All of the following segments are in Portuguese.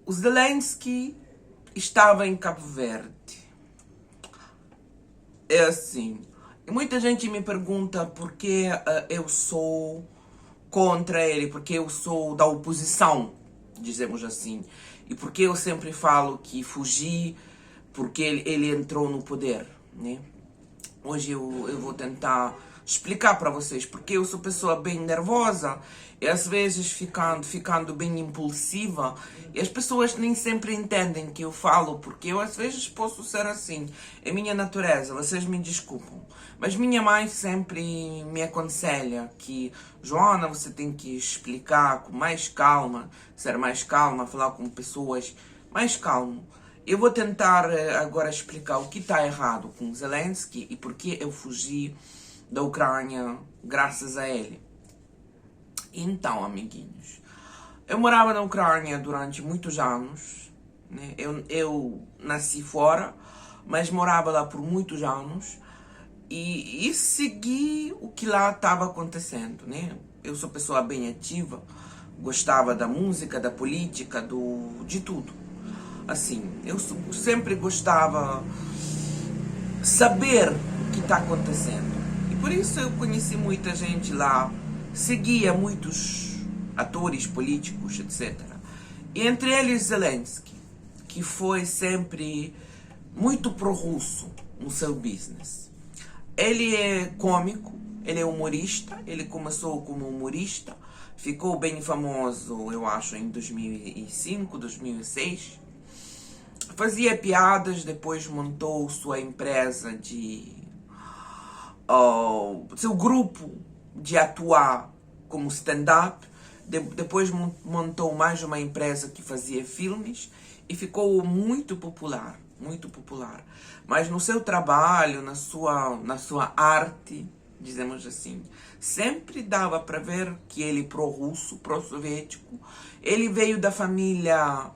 O Zelensky estava em Cabo Verde. É assim. E muita gente me pergunta por que eu sou contra ele, porque eu sou da oposição, dizemos assim. E porque eu sempre falo que fugi porque ele entrou no poder, né? Hoje eu vou tentar explicar para vocês porque eu sou pessoa bem nervosa e às vezes ficando bem impulsiva e as pessoas nem sempre entendem que eu falo porque eu às vezes posso ser assim, é minha natureza, vocês me desculpam. Mas minha mãe sempre me aconselha que, Joana, você tem que explicar com mais calma, ser mais calma, falar com pessoas mais calmo. Eu vou tentar agora explicar o que está errado com Zelensky e por que eu fugi da Ucrânia graças a ele. Então, amiguinhos, eu morava na Ucrânia durante muitos anos, né? Eu nasci fora, mas morava lá por muitos anos e segui o que lá estava acontecendo, né? Eu sou pessoa bem ativa, gostava da música, da política, de tudo. Assim, eu sempre gostava de saber o que está acontecendo. E por isso eu conheci muita gente lá, seguia muitos atores políticos, etc. E entre eles Zelensky, que foi sempre muito pró-russo no seu business. Ele é cômico, ele é humorista, ele começou como humorista, ficou bem famoso, eu acho, em 2005, 2006. Fazia piadas, depois montou sua empresa seu grupo de atuar como stand-up. Depois montou mais uma empresa que fazia filmes e ficou muito popular, muito popular. Mas no seu trabalho, na sua arte, dizemos assim, sempre dava para ver que ele pró-russo, pró-soviético. Ele veio da família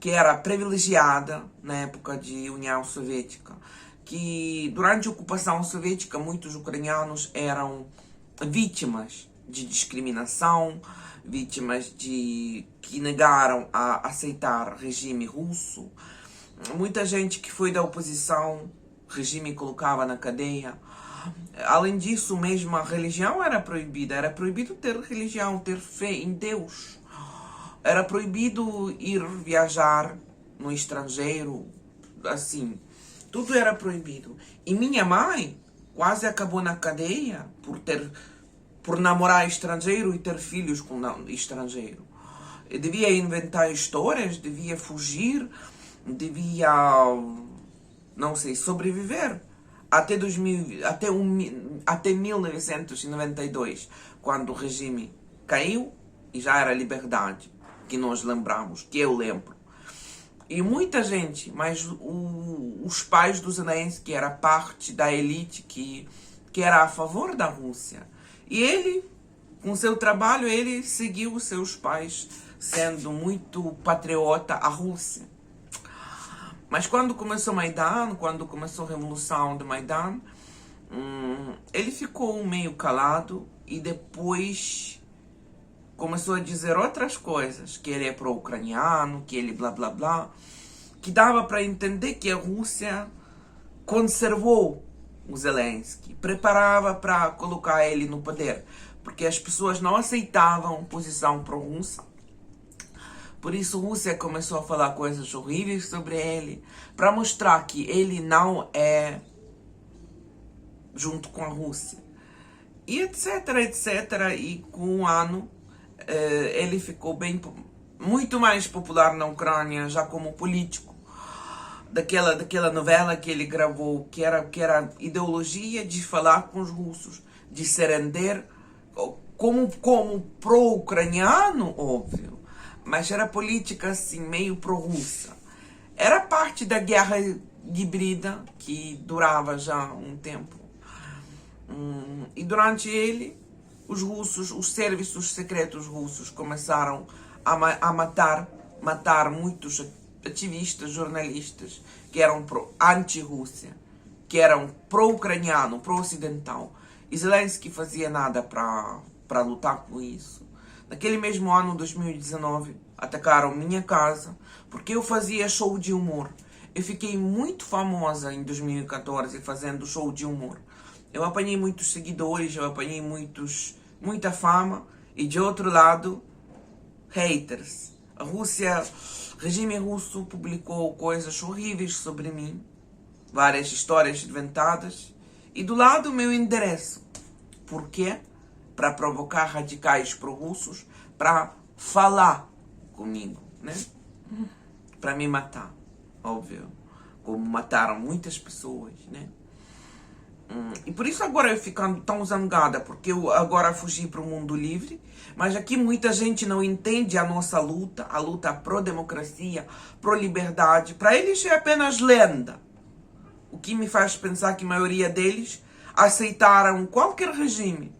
que era privilegiada na época de União Soviética, que durante a ocupação soviética muitos ucranianos eram vítimas de discriminação, vítimas que negaram a aceitar regime russo. Muita gente que foi da oposição, o regime colocava na cadeia. Além disso, mesmo a religião era proibido ter religião, ter fé em Deus. Era proibido ir viajar no estrangeiro, assim, tudo era proibido. E minha mãe quase acabou na cadeia por namorar estrangeiro e ter filhos com estrangeiro. Eu devia inventar histórias, devia fugir, devia, não sei, sobreviver até 1992, quando o regime caiu e já era liberdade. Que nós lembramos, que eu lembro. E muita gente, mas os pais do Zelensky era parte da elite que era a favor da Rússia. E ele, com seu trabalho, ele seguiu os seus pais, sendo muito patriota à Rússia. Mas quando começou Maidan, quando começou a revolução de Maidan, ele ficou meio calado e depois começou a dizer outras coisas, que ele é pró-ucraniano, que ele blá blá blá, que dava para entender que a Rússia conservou o Zelensky, preparava para colocar ele no poder, porque as pessoas não aceitavam posição pró-russa. Por isso a Rússia começou a falar coisas horríveis sobre ele, para mostrar que ele não é junto com a Rússia. E etc, etc. E com um ano ele ficou muito mais popular na Ucrânia, já como político. Daquela novela que ele gravou, que era ideologia de falar com os russos, de se render como pró-ucraniano, óbvio, mas era política assim, meio pró-russa. Era parte da guerra híbrida que durava já um tempo. E durante ele, os russos, os serviços secretos russos começaram a matar muitos ativistas, jornalistas que eram anti-Rússia, que eram pró-ucraniano, pró-ocidental. E Zelensky fazia nada para lutar com isso. Naquele mesmo ano, 2019, atacaram minha casa porque eu fazia show de humor. Eu fiquei muito famosa em 2014 fazendo show de humor. Eu apanhei muitos seguidores, eu apanhei muita fama e, de outro lado, haters. A Rússia, o regime russo publicou coisas horríveis sobre mim, várias histórias inventadas, e do lado o meu endereço. Por quê? Para provocar radicais pró-russos, para falar comigo, né? Para me matar, óbvio. Como mataram muitas pessoas, né? E por isso agora eu ficando tão zangada, porque eu agora fugi para o mundo livre, mas aqui muita gente não entende a nossa luta, a luta pró-democracia, pró-liberdade. Para eles é apenas lenda. O que me faz pensar que a maioria deles aceitaram qualquer regime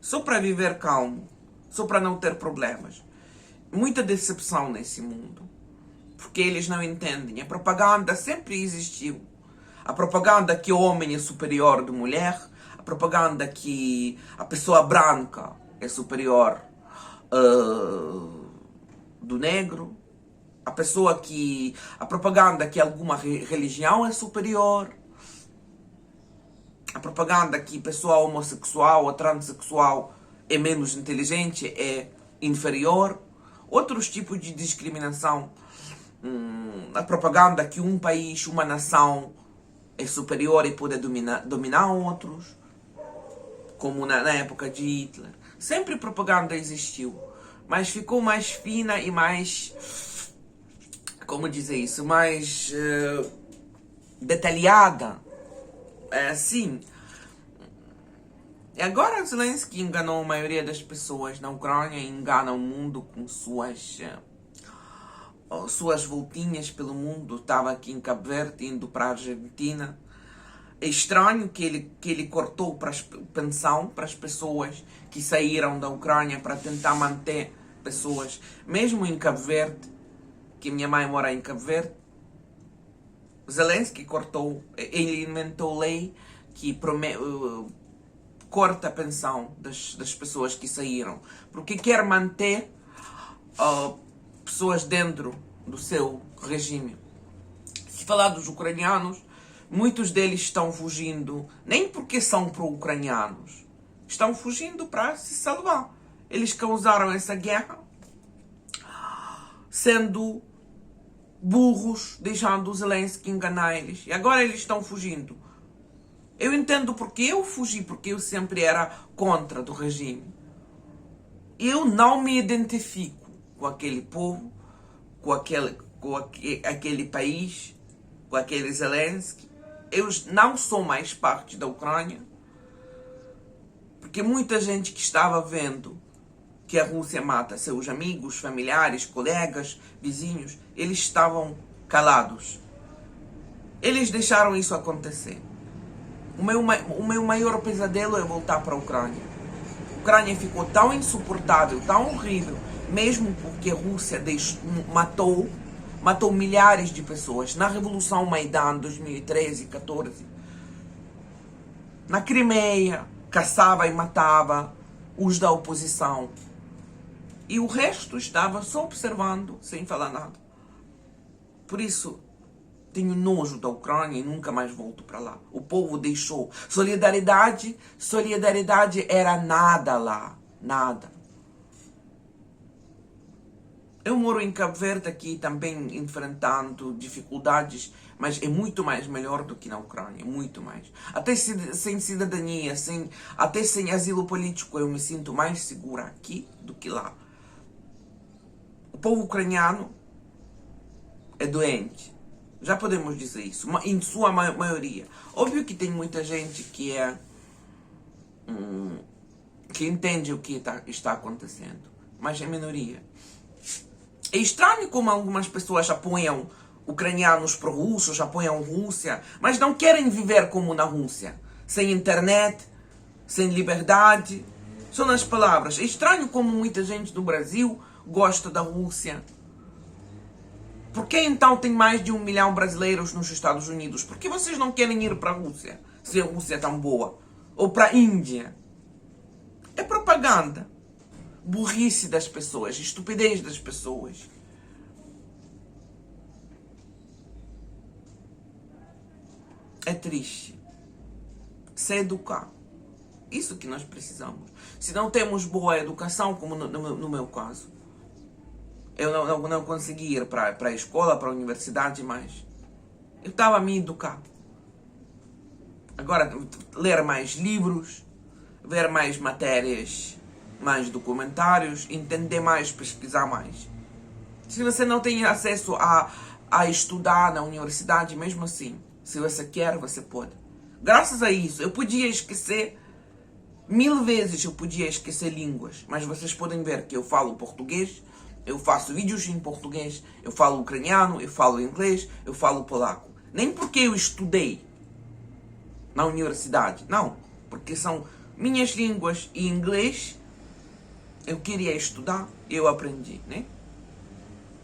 só para viver calmo, só para não ter problemas. Muita decepção nesse mundo, porque eles não entendem. A propaganda sempre existiu. A propaganda que o homem é superior da mulher, a propaganda que a pessoa branca é superior do negro, a propaganda que alguma religião é superior, a propaganda que pessoa homossexual ou transexual é menos inteligente, é inferior, outros tipos de discriminação, a propaganda que um país, uma nação é superior e pode dominar outros, como na época de Hitler. Sempre propaganda existiu, mas ficou mais fina e mais, como dizer isso, mais detalhada. É assim. E agora Zelensky enganou a maioria das pessoas na Ucrânia e engana o mundo com suas voltinhas pelo mundo. Estava aqui em Cabo Verde, indo para a Argentina. É estranho que ele cortou pensão para as pessoas que saíram da Ucrânia para tentar manter pessoas. Mesmo em Cabo Verde, que minha mãe mora em Cabo Verde, Zelensky cortou, ele inventou lei que corta a pensão das pessoas que saíram, porque quer manter pessoas dentro do seu regime. Se falar dos ucranianos, muitos deles estão fugindo, nem porque são pro-ucranianos, estão fugindo para se salvar. Eles causaram essa guerra sendo burros, deixando o Zelensky enganar eles. E agora eles estão fugindo. Eu entendo porque eu fugi, porque eu sempre era contra do regime. Eu não me identifico com aquele povo, com aquele país, com aquele Zelensky. Eu não sou mais parte da Ucrânia, porque muita gente que estava vendo que a Rússia mata seus amigos, familiares, colegas, vizinhos, eles estavam calados. Eles deixaram isso acontecer. O meu maior pesadelo é voltar para a Ucrânia. A Ucrânia ficou tão insuportável, tão horrível, mesmo porque a Rússia matou milhares de pessoas. Na Revolução Maidan, 2013 e 2014. Na Crimeia, caçava e matava os da oposição. E o resto estava só observando, sem falar nada. Por isso, tenho nojo da Ucrânia e nunca mais volto para lá. O povo deixou. Solidariedade era nada lá. Nada. Eu moro em Cabo Verde aqui também enfrentando dificuldades, mas é muito mais melhor do que na Ucrânia, muito mais. Até sem cidadania, até sem asilo político, eu me sinto mais segura aqui do que lá. O povo ucraniano é doente. Já podemos dizer isso, em sua maioria. Óbvio que tem muita gente que entende o que está acontecendo, mas é minoria. É estranho como algumas pessoas apoiam ucranianos pró-russos, apoiam Rússia, mas não querem viver como na Rússia, sem internet, sem liberdade. São nas palavras. É estranho como muita gente do Brasil gosta da Rússia. Por que então tem mais de 1 milhão de brasileiros nos Estados Unidos? Por que vocês não querem ir para a Rússia, se a Rússia é tão boa? Ou para a Índia? É propaganda. burrice das pessoas, estupidez das pessoas. É triste. Se educar. Isso que nós precisamos. Se não temos boa educação, como no meu caso, eu não consegui ir para a escola, para a universidade, mas eu estava a me educar. Agora, ler mais livros, ver mais matérias, mais documentários, entender mais, pesquisar mais. Se você não tem acesso a estudar na universidade, mesmo assim, se você quer, você pode. Graças a isso, eu podia esquecer 1000 vezes, eu podia esquecer línguas, mas vocês podem ver que eu falo português, eu faço vídeos em português, eu falo ucraniano, eu falo inglês, eu falo polaco. Nem porque eu estudei na universidade, não, porque são minhas línguas e inglês, eu queria estudar, eu aprendi, né?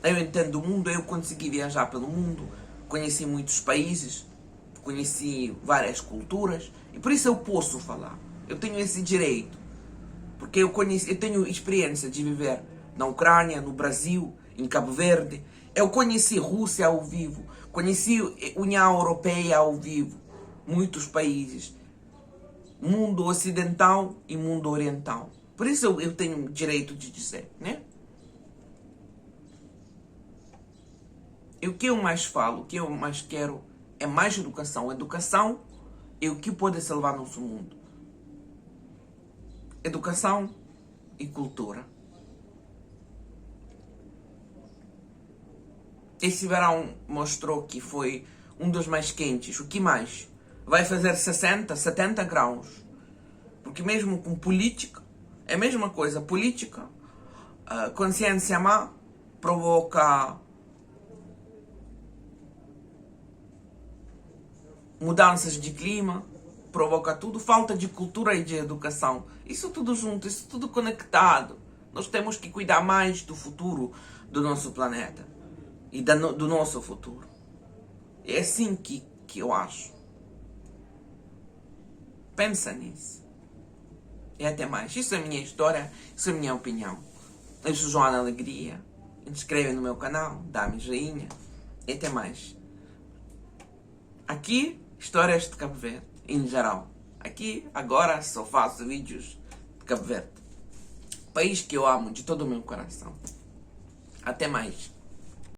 Eu entendo o mundo, eu consegui viajar pelo mundo, conheci muitos países, conheci várias culturas, e por isso eu posso falar. Eu tenho esse direito, porque eu tenho experiência de viver na Ucrânia, no Brasil, em Cabo Verde. Eu conheci Rússia ao vivo, conheci União Europeia ao vivo, muitos países, mundo ocidental e mundo oriental. Por isso eu tenho direito de dizer, né? E o que eu mais falo, o que eu mais quero é mais educação. Educação é o que pode salvar nosso mundo. Educação e cultura. Esse verão mostrou que foi um dos mais quentes. O que mais? Vai fazer 60, 70 graus. Porque mesmo com política, é a mesma coisa. Política, consciência má, provoca mudanças de clima, provoca tudo, falta de cultura e de educação. Isso tudo junto, isso tudo conectado. Nós temos que cuidar mais do futuro do nosso planeta e do nosso futuro. É assim que eu acho. Pensa nisso. E até mais. Isso é a minha história, isso é a minha opinião. Eu sou Joana Alegria. Inscreve no meu canal, dá-me joinha. E até mais. Aqui, histórias de Cabo Verde, em geral. Aqui, agora, só faço vídeos de Cabo Verde. País que eu amo de todo o meu coração. Até mais.